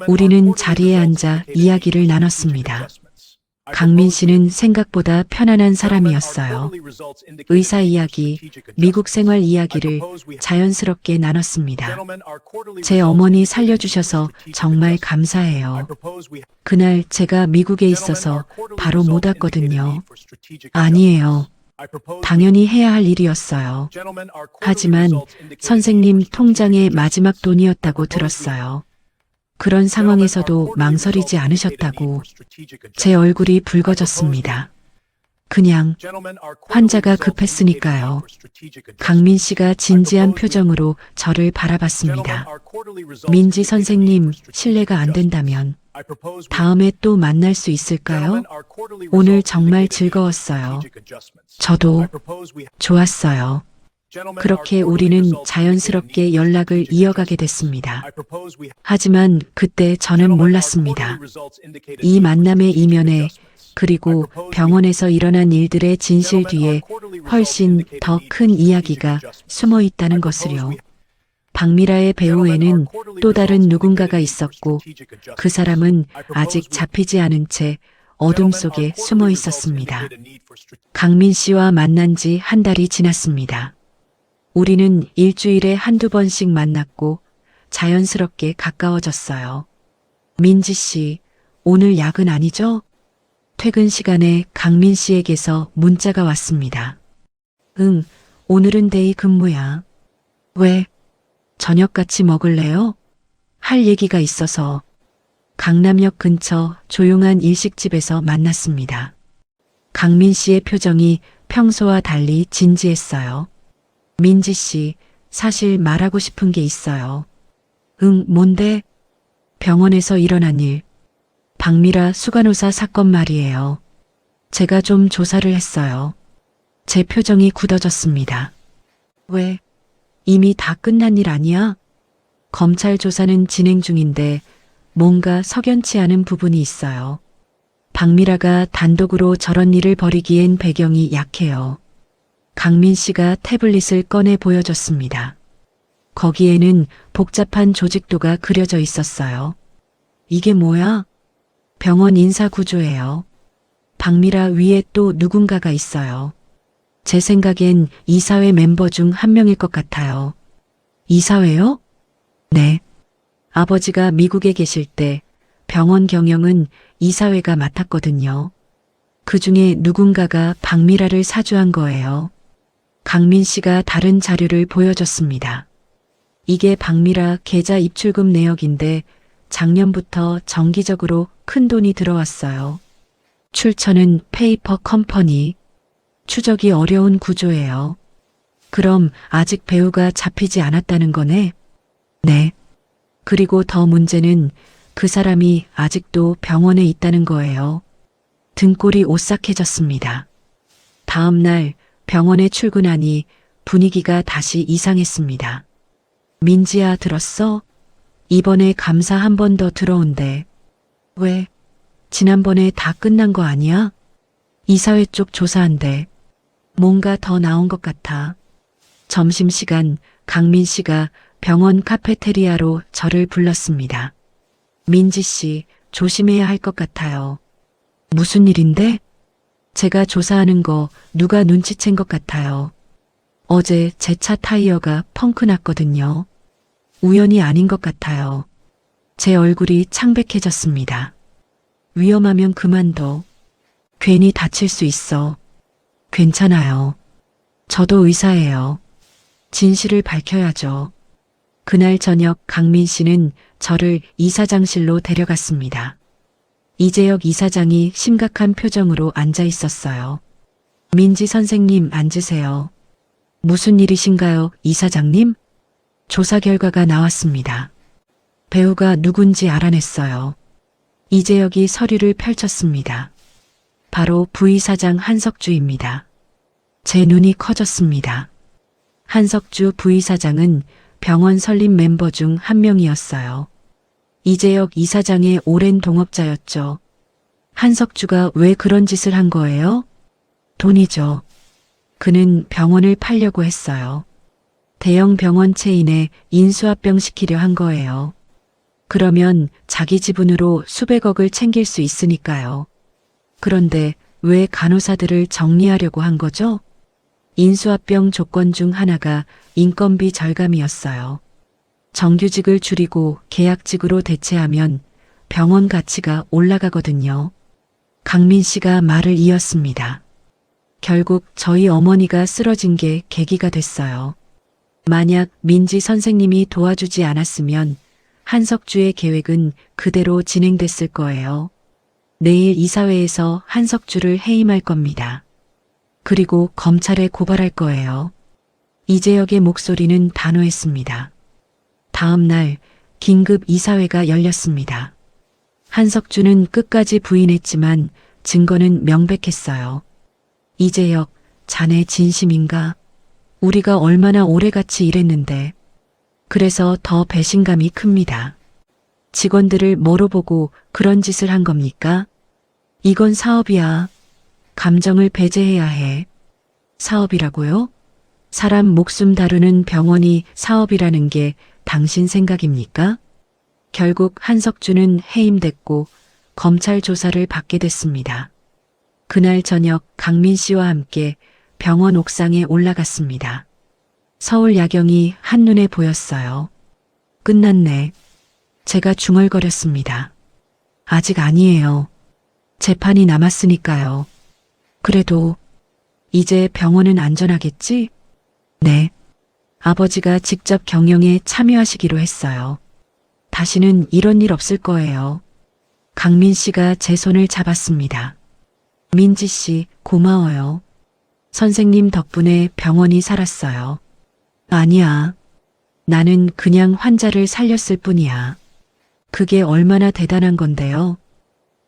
우리는 자리에 앉아 이야기를 나눴습니다. 강민 씨는 생각보다 편안한 사람이었어요. 의사 이야기, 미국 생활 이야기를 자연스럽게 나눴습니다. 제 어머니 살려주셔서 정말 감사해요. 그날 제가 미국에 있어서 바로 못 왔거든요. 아니에요. 당연히 해야 할 일이었어요. 하지만 선생님 통장의 마지막 돈이었다고 들었어요. 그런 상황에서도 망설이지 않으셨다고. 제 얼굴이 붉어졌습니다. 그냥 환자가 급했으니까요. 강민 씨가 진지한 표정으로 저를 바라봤습니다. 민지 선생님, 실례가 안 된다면 다음에 또 만날 수 있을까요? 오늘 정말 즐거웠어요. 저도 좋았어요. 그렇게 우리는 자연스럽게 연락을 이어가게 됐습니다. 하지만 그때 저는 몰랐습니다. 이 만남의 이면에 그리고 병원에서 일어난 일들의 진실 뒤에 훨씬 더 큰 이야기가 숨어 있다는 것을요. 박미라의 배우에는 또 다른 누군가가 있었고 그 사람은 아직 잡히지 않은 채 어둠 속에 숨어 있었습니다. 강민 씨와 만난 지 한 달이 지났습니다. 우리는 일주일에 한두 번씩 만났고 자연스럽게 가까워졌어요. 민지 씨, 오늘 야근 아니죠? 퇴근 시간에 강민 씨에게서 문자가 왔습니다. 응, 오늘은 데이 근무야. 왜? 저녁 같이 먹을래요? 할 얘기가 있어서. 강남역 근처 조용한 일식집에서 만났습니다. 강민 씨의 표정이 평소와 달리 진지했어요. 민지 씨, 사실 말하고 싶은 게 있어요. 응, 뭔데? 병원에서 일어난 일. 박미라 수간호사 사건 말이에요. 제가 좀 조사를 했어요. 제 표정이 굳어졌습니다. 왜? 이미 다 끝난 일 아니야? 검찰 조사는 진행 중인데 뭔가 석연치 않은 부분이 있어요. 박미라가 단독으로 저런 일을 벌이기엔 배경이 약해요. 강민 씨가 태블릿을 꺼내 보여줬습니다. 거기에는 복잡한 조직도가 그려져 있었어요. 이게 뭐야? 병원 인사 구조예요. 박미라 위에 또 누군가가 있어요. 제 생각엔 이사회 멤버 중 한 명일 것 같아요. 이사회요? 네. 아버지가 미국에 계실 때 병원 경영은 이사회가 맡았거든요. 그 중에 누군가가 박미라를 사주한 거예요. 강민 씨가 다른 자료를 보여줬습니다. 이게 박미라 계좌 입출금 내역인데 작년부터 정기적으로 큰 돈이 들어왔어요. 출처는 페이퍼 컴퍼니. 추적이 어려운 구조예요. 그럼 아직 배우가 잡히지 않았다는 거네? 네. 그리고 더 문제는 그 사람이 아직도 병원에 있다는 거예요. 등골이 오싹해졌습니다. 다음 날 병원에 출근하니 분위기가 다시 이상했습니다. 민지야, 들었어? 이번에 감사 한 번 더 들어온대. 왜? 지난번에 다 끝난 거 아니야? 이사회 쪽 조사한데 뭔가 더 나온 것 같아. 점심시간 강민 씨가 병원 카페테리아로 저를 불렀습니다. 민지 씨, 조심해야 할 것 같아요. 무슨 일인데? 제가 조사하는 거 누가 눈치챈 것 같아요. 어제 제 차 타이어가 펑크 났거든요. 우연이 아닌 것 같아요. 제 얼굴이 창백해졌습니다. 위험하면 그만둬. 괜히 다칠 수 있어. 괜찮아요. 저도 의사예요. 진실을 밝혀야죠. 그날 저녁 강민 씨는 저를 이사장실로 데려갔습니다. 이재혁 이사장이 심각한 표정으로 앉아 있었어요. 민지 선생님 앉으세요. 무슨 일이신가요, 이사장님? 조사 결과가 나왔습니다. 배우가 누군지 알아냈어요. 이재혁이 서류를 펼쳤습니다. 바로 부이사장 한석주입니다. 제 눈이 커졌습니다. 한석주 부이사장은 병원 설립 멤버 중 한 명이었어요. 이재혁 이사장의 오랜 동업자였죠. 한석주가 왜 그런 짓을 한 거예요? 돈이죠. 그는 병원을 팔려고 했어요. 대형 병원 체인에 인수합병 시키려 한 거예요. 그러면 자기 지분으로 수백억을 챙길 수 있으니까요. 그런데 왜 간호사들을 정리하려고 한 거죠? 인수합병 조건 중 하나가 인건비 절감이었어요. 정규직을 줄이고 계약직으로 대체하면 병원 가치가 올라가거든요. 강민 씨가 말을 이었습니다. 결국 저희 어머니가 쓰러진 게 계기가 됐어요. 만약 민지 선생님이 도와주지 않았으면 한석주의 계획은 그대로 진행됐을 거예요. 내일 이사회에서 한석주를 해임할 겁니다. 그리고 검찰에 고발할 거예요. 이재혁의 목소리는 단호했습니다. 다음 날 긴급 이사회가 열렸습니다. 한석주는 끝까지 부인했지만 증거는 명백했어요. 이재혁, 자네 진심인가? 우리가 얼마나 오래 같이 일했는데. 그래서 더 배신감이 큽니다. 직원들을 뭐로 보고 그런 짓을 한 겁니까? 이건 사업이야. 감정을 배제해야 해. 사업이라고요? 사람 목숨 다루는 병원이 사업이라는 게 당신 생각입니까? 결국 한석주는 해임됐고 검찰 조사를 받게 됐습니다. 그날 저녁 강민 씨와 함께 병원 옥상에 올라갔습니다. 서울 야경이 한눈에 보였어요. 끝났네. 제가 중얼거렸습니다. 아직 아니에요. 재판이 남았으니까요. 그래도 이제 병원은 안전하겠지? 네. 아버지가 직접 경영에 참여하시기로 했어요. 다시는 이런 일 없을 거예요. 강민 씨가 제 손을 잡았습니다. 민지 씨, 고마워요. 선생님 덕분에 병원이 살았어요. 아니야. 나는 그냥 환자를 살렸을 뿐이야. 그게 얼마나 대단한 건데요.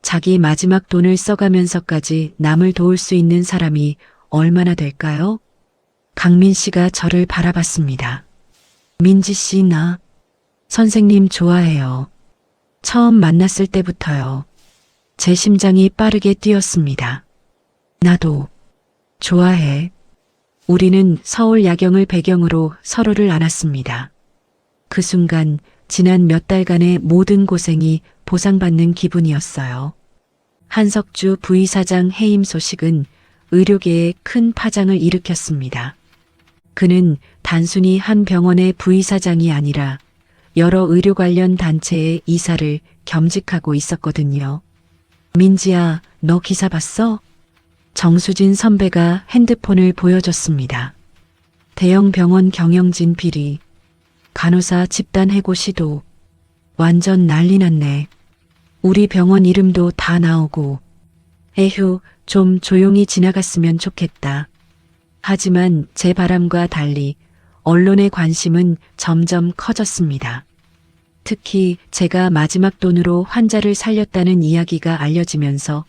자기 마지막 돈을 써가면서까지 남을 도울 수 있는 사람이 얼마나 될까요? 강민 씨가 저를 바라봤습니다. 민지 씨, 나 선생님 좋아해요. 처음 만났을 때부터요. 제 심장이 빠르게 뛰었습니다. 나도 좋아해. 우리는 서울 야경을 배경으로 서로를 안았습니다. 그 순간 지난 몇 달간의 모든 고생이 보상받는 기분이었어요. 한석주 부이사장 해임 소식은 의료계에 큰 파장을 일으켰습니다. 그는 단순히 한 병원의 부이사장이 아니라 여러 의료 관련 단체의 이사를 겸직하고 있었거든요. 민지야, 너 기사 봤어? 정수진 선배가 핸드폰을 보여줬습니다. 대형 병원 경영진 비리, 간호사 집단 해고 시도, 완전 난리 났네. 우리 병원 이름도 다 나오고. 에휴, 좀 조용히 지나갔으면 좋겠다. 하지만 제 바람과 달리 언론의 관심은 점점 커졌습니다. 특히 제가 마지막 돈으로 환자를 살렸다는 이야기가 알려지면서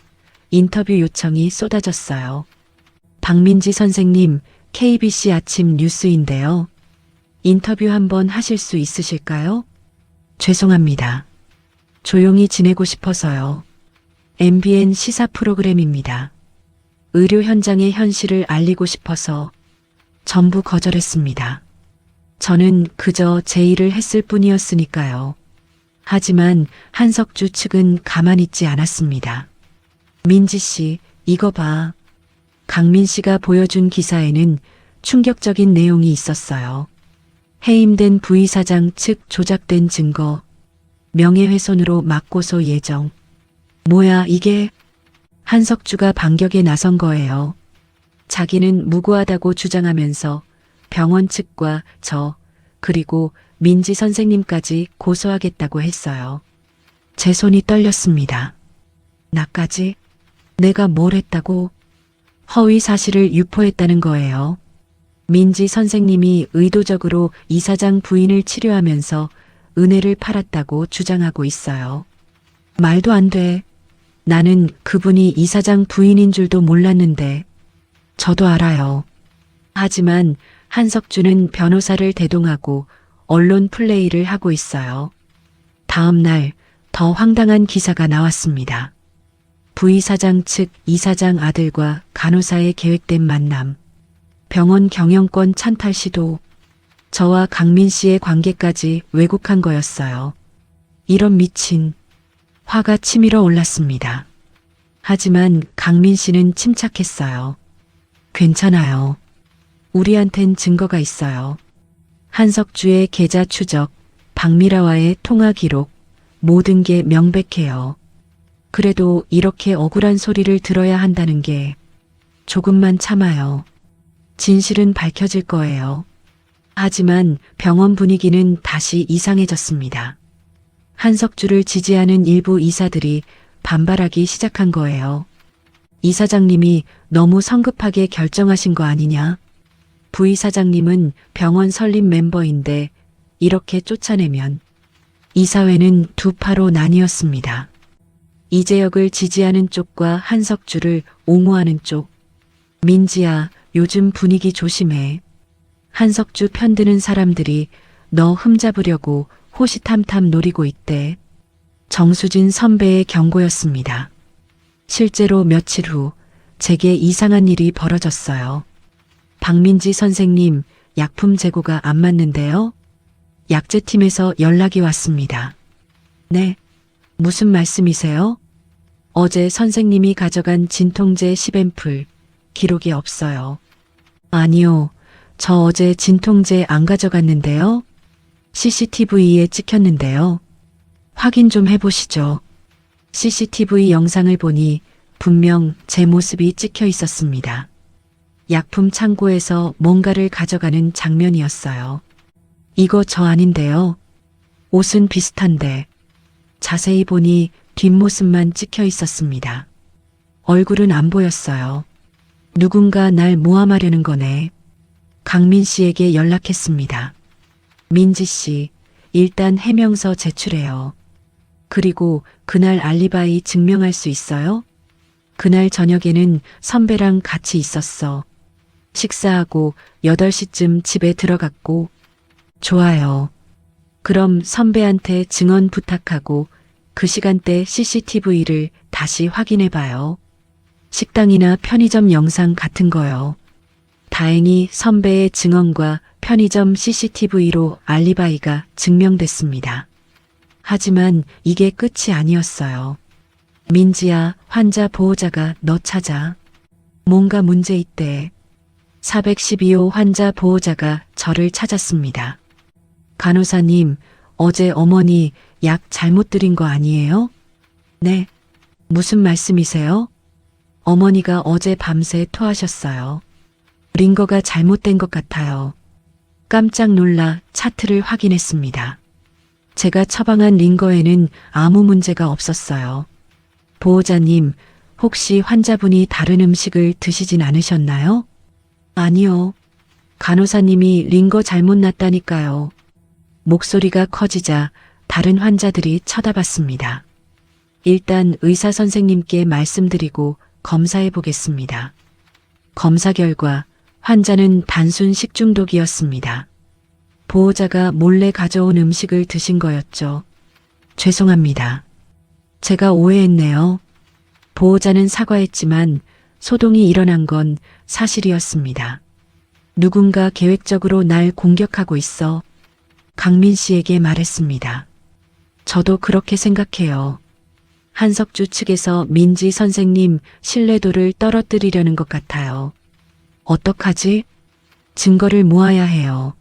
인터뷰 요청이 쏟아졌어요. 박민지 선생님, KBC 아침 뉴스인데요. 인터뷰 한번 하실 수 있으실까요? 죄송합니다. 조용히 지내고 싶어서요. MBN 시사 프로그램입니다. 의료 현장의 현실을 알리고 싶어서 전부 거절했습니다. 저는 그저 제 일을 했을 뿐이었으니까요. 하지만 한석주 측은 가만히 있지 않았습니다. 민지 씨, 이거 봐. 강민 씨가 보여준 기사에는 충격적인 내용이 있었어요. 해임된 부이사장 측 조작된 증거, 명예훼손으로 맞고소 예정. 뭐야 이게? 한석주가 반격에 나선 거예요. 자기는 무고하다고 주장하면서 병원 측과 그리고 민지 선생님까지 고소하겠다고 했어요. 제 손이 떨렸습니다. 나까지? 내가 뭘 했다고? 허위 사실을 유포했다는 거예요. 민지 선생님이 의도적으로 이사장 부인을 치료하면서 은혜를 팔았다고 주장하고 있어요. 말도 안 돼. 나는 그분이 이사장 부인인 줄도 몰랐는데. 저도 알아요. 하지만 한석주는 변호사를 대동하고 언론 플레이를 하고 있어요. 다음 날 더 황당한 기사가 나왔습니다. 부이사장 측 이사장 아들과 간호사의 계획된 만남. 병원 경영권 찬탈 시도. 저와 강민 씨의 관계까지 왜곡한 거였어요. 이런 미친. 화가 치밀어 올랐습니다. 하지만 강민 씨는 침착했어요. 괜찮아요. 우리한텐 증거가 있어요. 한석주의 계좌 추적, 박미라와의 통화 기록, 모든 게 명백해요. 그래도 이렇게 억울한 소리를 들어야 한다는 게 조금만 참아요. 진실은 밝혀질 거예요. 하지만 병원 분위기는 다시 이상해졌습니다. 한석주를 지지하는 일부 이사들이 반발하기 시작한 거예요. 이사장님이 너무 성급하게 결정하신 거 아니냐? 부이사장님은 병원 설립 멤버인데 이렇게 쫓아내면 이사회는 두 파로 나뉘었습니다. 이재혁을 지지하는 쪽과 한석주를 옹호하는 쪽. 민지야, 요즘 분위기 조심해. 한석주 편드는 사람들이 너 흠잡으려고 호시탐탐 노리고 있대. 정수진 선배의 경고였습니다. 실제로 며칠 후 제게 이상한 일이 벌어졌어요. 박민지 선생님, 약품 재고가 안 맞는데요? 약제팀에서 연락이 왔습니다. 네, 무슨 말씀이세요? 어제 선생님이 가져간 진통제 10앰플, 기록이 없어요. 아니요, 저 어제 진통제 안 가져갔는데요. CCTV에 찍혔는데요. 확인 좀 해보시죠. CCTV 영상을 보니 분명 제 모습이 찍혀 있었습니다. 약품 창고에서 뭔가를 가져가는 장면이었어요. 이거 저 아닌데요. 옷은 비슷한데 자세히 보니 뒷모습만 찍혀 있었습니다. 얼굴은 안 보였어요. 누군가 날 모함하려는 거네. 강민 씨에게 연락했습니다. 민지 씨, 일단 해명서 제출해요. 그리고 그날 알리바이 증명할 수 있어요? 그날 저녁에는 선배랑 같이 있었어. 식사하고 8시쯤 집에 들어갔고. 좋아요. 그럼 선배한테 증언 부탁하고 그 시간대 CCTV를 다시 확인해봐요. 식당이나 편의점 영상 같은 거요. 다행히 선배의 증언과 편의점 CCTV로 알리바이가 증명됐습니다. 하지만 이게 끝이 아니었어요. 민지야, 환자 보호자가 너 찾아. 뭔가 문제 있대. 412호 환자 보호자가 저를 찾았습니다. 간호사님, 어제 어머니 약 잘못 드린 거 아니에요? 네. 무슨 말씀이세요? 어머니가 어제 밤새 토하셨어요. 링거가 잘못된 것 같아요. 깜짝 놀라 차트를 확인했습니다. 제가 처방한 링거에는 아무 문제가 없었어요. 보호자님, 혹시 환자분이 다른 음식을 드시진 않으셨나요? 아니요. 간호사님이 링거 잘못 났다니까요. 목소리가 커지자 다른 환자들이 쳐다봤습니다. 일단 의사 선생님께 말씀드리고 검사해 보겠습니다. 검사 결과 환자는 단순 식중독이었습니다. 보호자가 몰래 가져온 음식을 드신 거였죠. 죄송합니다. 제가 오해했네요. 보호자는 사과했지만 소동이 일어난 건 사실이었습니다. 누군가 계획적으로 날 공격하고 있어 강민 씨에게 말했습니다. 저도 그렇게 생각해요. 한석주 측에서 민지 선생님 신뢰도를 떨어뜨리려는 것 같아요. 어떡하지? 증거를 모아야 해요.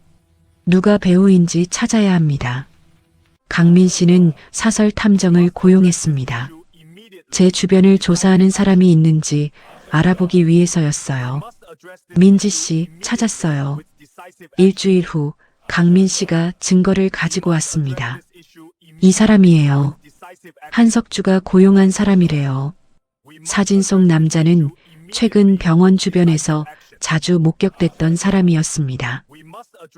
누가 배우인지 찾아야 합니다. 강민 씨는 사설 탐정을 고용했습니다. 제 주변을 조사하는 사람이 있는지 알아보기 위해서였어요. 민지 씨 찾았어요. 일주일 후 강민 씨가 증거를 가지고 왔습니다. 이 사람이에요. 한석주가 고용한 사람이래요. 사진 속 남자는 최근 병원 주변에서 자주 목격됐던 사람이었습니다.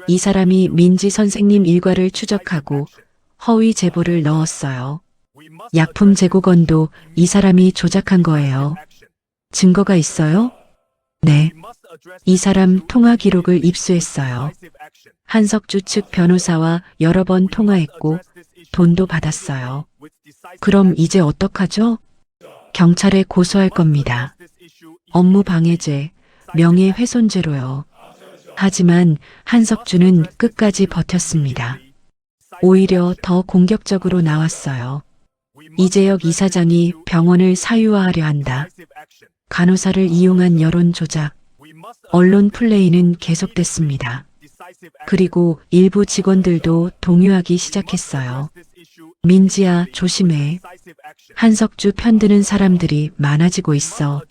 이 사람이 민지 선생님 일과를 추적하고 허위 제보를 넣었어요. 약품 재고건도 이 사람이 조작한 거예요. 증거가 있어요? 네. 이 사람 통화 기록을 입수했어요. 한석주 측 변호사와 여러 번 통화했고 돈도 받았어요. 그럼 이제 어떡하죠? 경찰에 고소할 겁니다. 업무 방해죄, 명예훼손죄로요. 하지만 한석주는 끝까지 버텼습니다. 오히려 더 공격적으로 나왔어요. 이재혁 이사장이 병원을 사유화하려 한다. 간호사를 이용한 여론 조작, 언론 플레이는 계속됐습니다. 그리고 일부 직원들도 동요하기 시작했어요. 민지야, 조심해. 한석주 편드는 사람들이 많아지고 있어.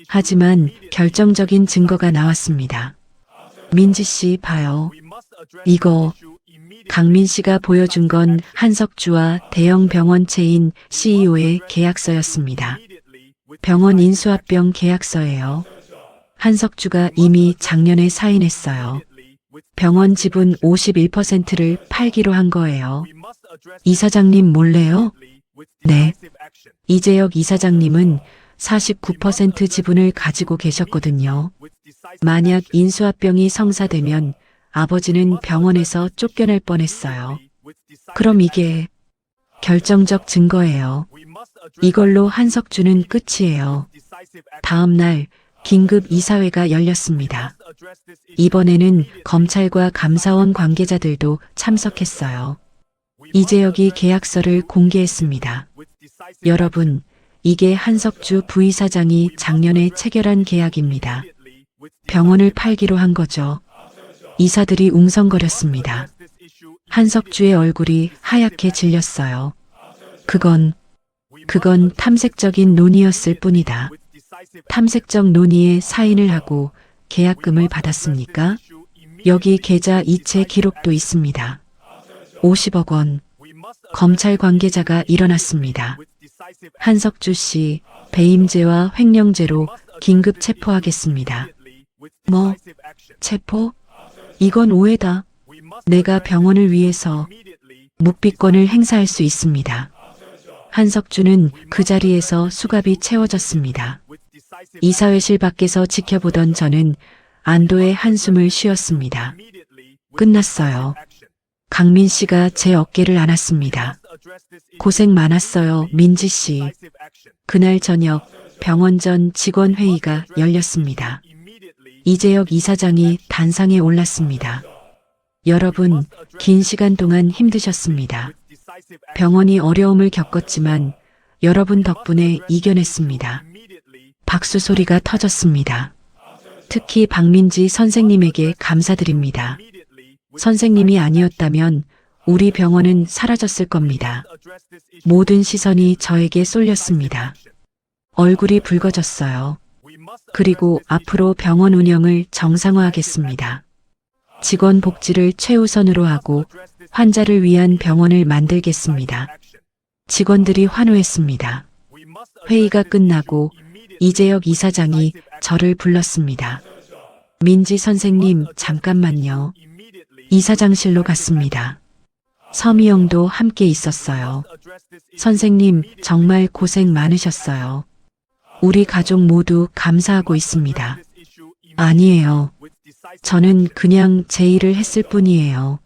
하지만 결정적인 증거가 나왔습니다. 민지 씨 봐요. 이거 강민 씨가 보여준 건 한석주와 대형 병원체인 CEO의 계약서였습니다. 병원 인수합병 계약서예요. 한석주가 이미 작년에 사인했어요. 병원 지분 51%를 팔기로 한 거예요. 이사장님 몰래요? 네. 이재혁 이사장님은 49% 지분을 가지고 계셨거든요. 만약 인수합병이 성사되면 아버지는 병원에서 쫓겨날 뻔했어요. 그럼 이게 결정적 증거예요. 이걸로 한석주는 끝이에요. 다음 날 긴급 이사회가 열렸습니다. 이번에는 검찰과 감사원 관계자들도 참석했어요. 이재혁이 계약서를 공개했습니다. 여러분, 이게 한석주 부이사장이 작년에 체결한 계약입니다. 병원을 팔기로 한 거죠. 이사들이 웅성거렸습니다. 한석주의 얼굴이 하얗게 질렸어요. 그건 탐색적인 논의였을 뿐이다. 탐색적 논의에 사인을 하고 계약금을 받았습니까? 여기 계좌 이체 기록도 있습니다. 50억 원. 검찰 관계자가 일어났습니다. 한석주 씨, 배임죄와 횡령죄로 긴급 체포하겠습니다. 뭐? 체포? 이건 오해다. 내가 병원을 위해서 묵비권을 행사할 수 있습니다. 한석주는 그 자리에서 수갑이 채워졌습니다. 이사회실 밖에서 지켜보던 저는 안도의 한숨을 쉬었습니다. 끝났어요. 강민 씨가 제 어깨를 안았습니다. 고생 많았어요, 민지 씨. 그날 저녁 병원 전 직원회의가 열렸습니다. 이재혁 이사장이 단상에 올랐습니다. 여러분, 긴 시간 동안 힘드셨습니다. 병원이 어려움을 겪었지만 여러분 덕분에 이겨냈습니다. 박수 소리가 터졌습니다. 특히 박민지 선생님에게 감사드립니다. 선생님이 아니었다면 우리 병원은 사라졌을 겁니다. 모든 시선이 저에게 쏠렸습니다. 얼굴이 붉어졌어요. 그리고 앞으로 병원 운영을 정상화하겠습니다. 직원 복지를 최우선으로 하고 환자를 위한 병원을 만들겠습니다. 직원들이 환호했습니다. 회의가 끝나고 이재혁 이사장이 저를 불렀습니다. 민지 선생님, 잠깐만요. 이사장실로 갔습니다. 서미영도 함께 있었어요. 선생님, 정말 고생 많으셨어요. 우리 가족 모두 감사하고 있습니다. 아니에요. 저는 그냥 제 일을 했을 뿐이에요.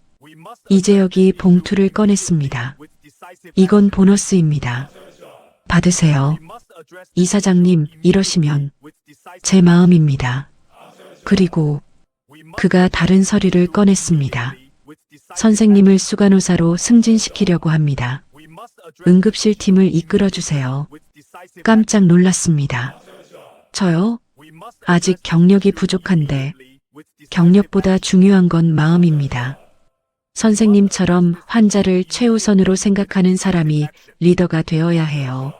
이재혁이 봉투를 꺼냈습니다. 이건 보너스입니다. 받으세요. 이사장님, 이러시면 제 마음입니다. 그리고 그가 다른 서류를 꺼냈습니다. 선생님을 수간호사로 승진시키려고 합니다. 응급실 팀을 이끌어주세요. 깜짝 놀랐습니다. 저요? 아직 경력이 부족한데 경력보다 중요한 건 마음입니다. 선생님처럼 환자를 최우선으로 생각하는 사람이 리더가 되어야 해요.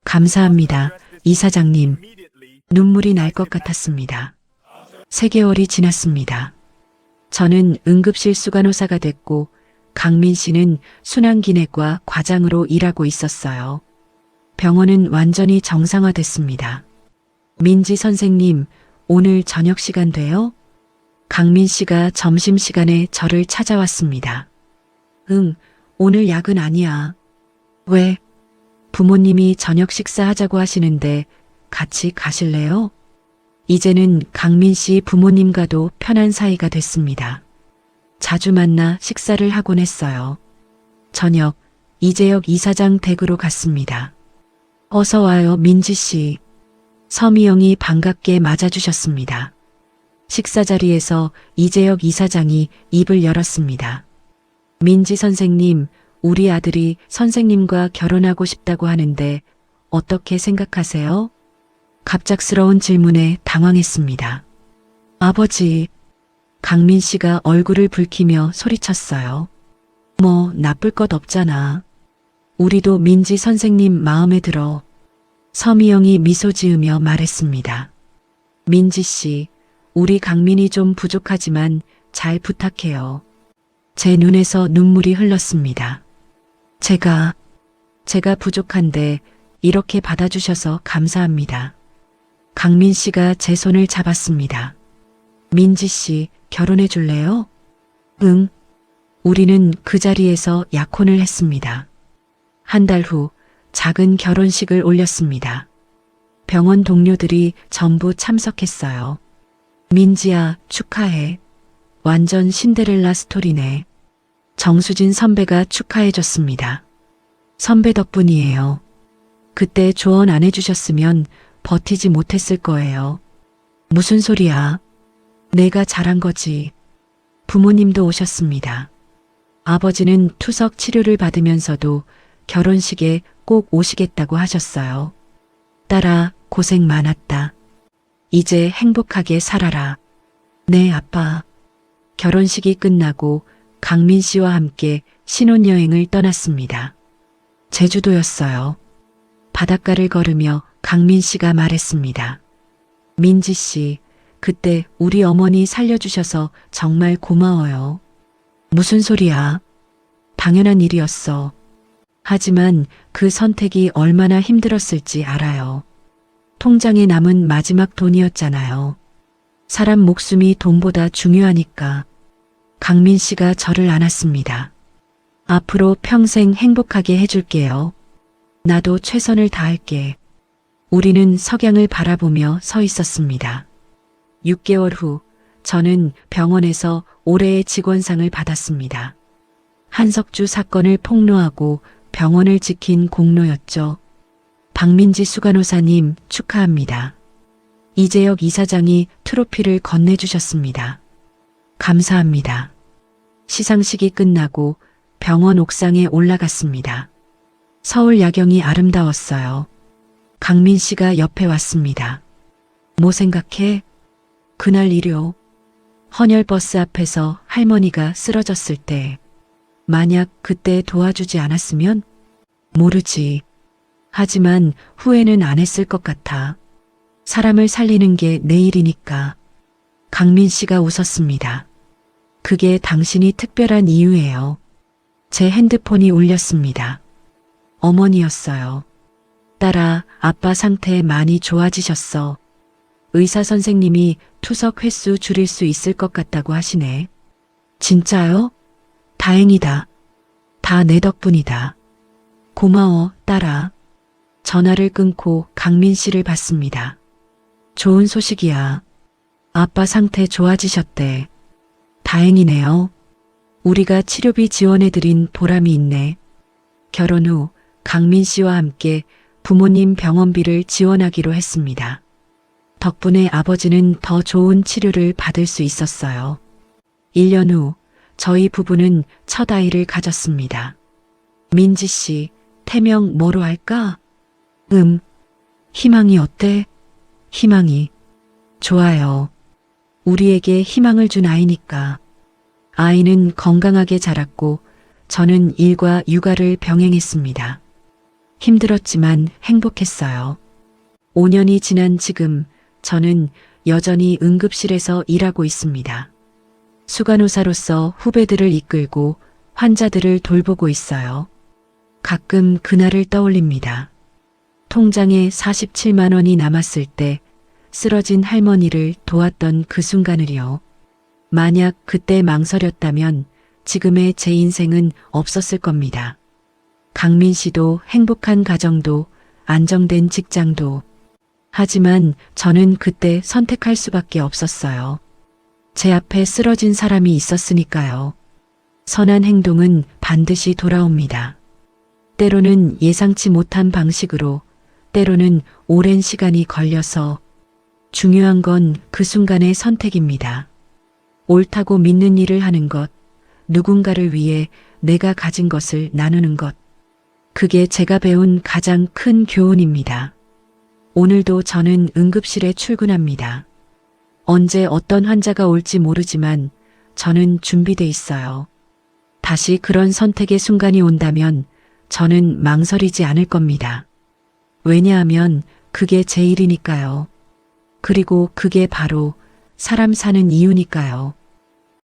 감사합니다, 이사장님. 눈물이 날 것 같았습니다. 3개월이 지났습니다. 저는 응급실 수간호사가 됐고 강민 씨는 순환기내과 과장으로 일하고 있었어요. 병원은 완전히 정상화됐습니다. 민지 선생님, 오늘 저녁 시간 돼요? 강민 씨가 점심시간에 저를 찾아왔습니다. 응, 오늘 약은 아니야. 왜? 부모님이 저녁 식사하자고 하시는데 같이 가실래요? 이제는 강민 씨 부모님과도 편한 사이가 됐습니다. 자주 만나 식사를 하곤 했어요. 저녁, 이재혁 이사장 댁으로 갔습니다. 어서 와요, 민지 씨. 서미영이 반갑게 맞아주셨습니다. 식사 자리에서 이재혁 이사장이 입을 열었습니다. 민지 선생님, 우리 아들이 선생님과 결혼하고 싶다고 하는데 어떻게 생각하세요? 갑작스러운 질문에 당황했습니다. 아버지, 강민 씨가 얼굴을 붉히며 소리쳤어요. 뭐 나쁠 것 없잖아. 우리도 민지 선생님 마음에 들어. 서미영이 미소 지으며 말했습니다. 민지 씨, 우리 강민이 좀 부족하지만 잘 부탁해요. 제 눈에서 눈물이 흘렀습니다. 제가 부족한데 이렇게 받아주셔서 감사합니다. 강민 씨가 제 손을 잡았습니다. 민지 씨, 결혼해 줄래요? 응. 우리는 그 자리에서 약혼을 했습니다. 한 달 후 작은 결혼식을 올렸습니다. 병원 동료들이 전부 참석했어요. 민지야, 축하해. 완전 신데렐라 스토리네. 정수진 선배가 축하해줬습니다. 선배 덕분이에요. 그때 조언 안 해주셨으면 버티지 못했을 거예요. 무슨 소리야? 내가 잘한 거지. 부모님도 오셨습니다. 아버지는 투석 치료를 받으면서도 결혼식에 꼭 오시겠다고 하셨어요. 딸아, 고생 많았다. 이제 행복하게 살아라. 네, 아빠. 결혼식이 끝나고 강민 씨와 함께 신혼여행을 떠났습니다. 제주도였어요. 바닷가를 걸으며 강민 씨가 말했습니다. 민지 씨, 그때 우리 어머니 살려주셔서 정말 고마워요. 무슨 소리야? 당연한 일이었어. 하지만 그 선택이 얼마나 힘들었을지 알아요. 통장에 남은 마지막 돈이었잖아요. 사람 목숨이 돈보다 중요하니까. 강민 씨가 저를 안았습니다. 앞으로 평생 행복하게 해줄게요. 나도 최선을 다할게. 우리는 석양을 바라보며 서 있었습니다. 6개월 후 저는 병원에서 올해의 직원상을 받았습니다. 한석주 사건을 폭로하고 병원을 지킨 공로였죠. 박민지 수간호사님 축하합니다. 이재혁 이사장이 트로피를 건네주셨습니다. 감사합니다. 시상식이 끝나고 병원 옥상에 올라갔습니다. 서울 야경이 아름다웠어요. 강민 씨가 옆에 왔습니다. 뭐 생각해? 그날 일요. 헌혈버스 앞에서 할머니가 쓰러졌을 때 만약 그때 도와주지 않았으면? 모르지. 하지만 후회는 안 했을 것 같아. 사람을 살리는 게 내 일이니까. 강민 씨가 웃었습니다. 그게 당신이 특별한 이유예요. 제 핸드폰이 울렸습니다. 어머니였어요. 딸아, 아빠 상태 많이 좋아지셨어. 의사 선생님이 투석 횟수 줄일 수 있을 것 같다고 하시네. 진짜요? 다행이다. 다 내 덕분이다. 고마워, 딸아. 전화를 끊고 강민 씨를 봤습니다. 좋은 소식이야. 아빠 상태 좋아지셨대. 다행이네요. 우리가 치료비 지원해드린 보람이 있네. 결혼 후 강민 씨와 함께 부모님 병원비를 지원하기로 했습니다. 덕분에 아버지는 더 좋은 치료를 받을 수 있었어요. 1년 후 저희 부부는 첫 아이를 가졌습니다. 민지 씨, 태명 뭐로 할까? 희망이 어때? 희망이. 좋아요. 우리에게 희망을 준 아이니까. 아이는 건강하게 자랐고 저는 일과 육아를 병행했습니다. 힘들었지만 행복했어요. 5년이 지난 지금 저는 여전히 응급실에서 일하고 있습니다. 수간호사로서 후배들을 이끌고 환자들을 돌보고 있어요. 가끔 그날을 떠올립니다. 통장에 47만 원이 남았을 때 쓰러진 할머니를 도왔던 그 순간을요. 만약 그때 망설였다면 지금의 제 인생은 없었을 겁니다. 강민 씨도 행복한 가정도 안정된 직장도. 하지만 저는 그때 선택할 수밖에 없었어요. 제 앞에 쓰러진 사람이 있었으니까요. 선한 행동은 반드시 돌아옵니다. 때로는 예상치 못한 방식으로, 때로는 오랜 시간이 걸려서. 중요한 건 그 순간의 선택입니다. 옳다고 믿는 일을 하는 것, 누군가를 위해 내가 가진 것을 나누는 것. 그게 제가 배운 가장 큰 교훈입니다. 오늘도 저는 응급실에 출근합니다. 언제 어떤 환자가 올지 모르지만 저는 준비돼 있어요. 다시 그런 선택의 순간이 온다면 저는 망설이지 않을 겁니다. 왜냐하면 그게 제 일이니까요. 그리고 그게 바로 사람 사는 이유니까요.